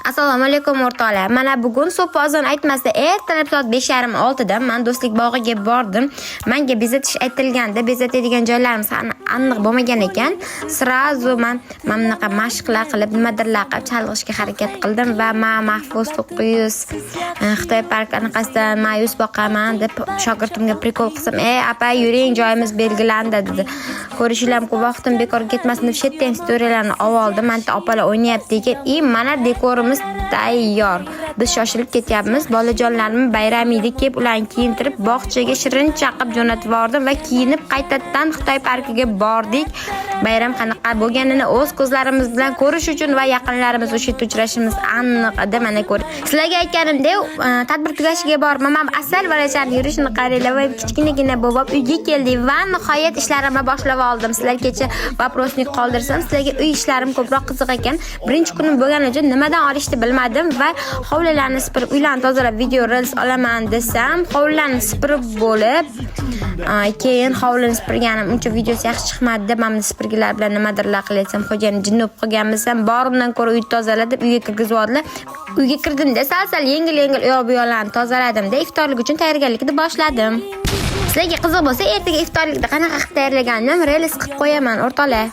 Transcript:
Assalomu alaykum o'rtoqlar. Mana bugun so'pozon aytmasda ertalab soat 5:30-6 da men Do'stlik bog'iga bordim. Menga bezatish aytilganda, bezatadigan joylarimiz aniq bo'lmagan ekan. Sirazu men bunaqa mashqlar qilib, nimadirlar qilib chalg'ishga harakat qildim va men Mahfuz 900 Xitoy park anaqasidan mayus boqaman deb shogirdimga prikol qilsam, "Apa, yuring, joyimiz belgilandi" dedi. Ko'rishlar mumkin, vaqtim bekor ketmasin deb shetdan storylarni oldim. Manta opalar o'ynayapti ekan. Mana dekorimiz tayyor. Biz shoshilib ketyapmiz. Bolajonlarim bayramiyda kelib ularni kiyintirib, bog'chaga shirin chaqib jo'natib bordim va kiyinib qaytadan Xitoy parkiga bordik. Bayram qanaqa bo'lganini o'z ko'zlarimiz bilan ko'rish uchun va yaqinlarimiz o'sha yerda uchrashimiz aniq edi. Mana ko'r. Sizlarga aytganimdek, tadbir tugashiga borib, mamam asal varachani yurishini qaranglar va kichkinagina bo'lib uyga keldik va nihoyat ishlarimni boshlab oldim. Sizlargacha vопросник qoldirsam, sizlarga uy ishlarim ko'proq qiziq ekan. Birinchi kunim bo'lgani uchun nimadan olishni bilmadim va hovlilarni sipirib, uylarni tozalab video reels olaman desam, hovlilarni sipirib bo'lib, keyin hovlini sipirganim uncha videosi yaxshi chiqmadi deb mamni sipirgilar bilan nimadirlar qilatsam, xo'jani jinnib qolganmisam, borimdan ko'ra uyni tozalatib uyga kirgizib oldilar. Uyga kirdimda sal yengil uyoq-buyoqlarni tozaladim-da, iftorlik uchun tayyorgarlikni boshladim. Sizlarga qiziq bo'lsa, ertaga iftorlikda qanaqa qilib tayyorlaganimni reels qilib qo'yaman o'rtoqlar.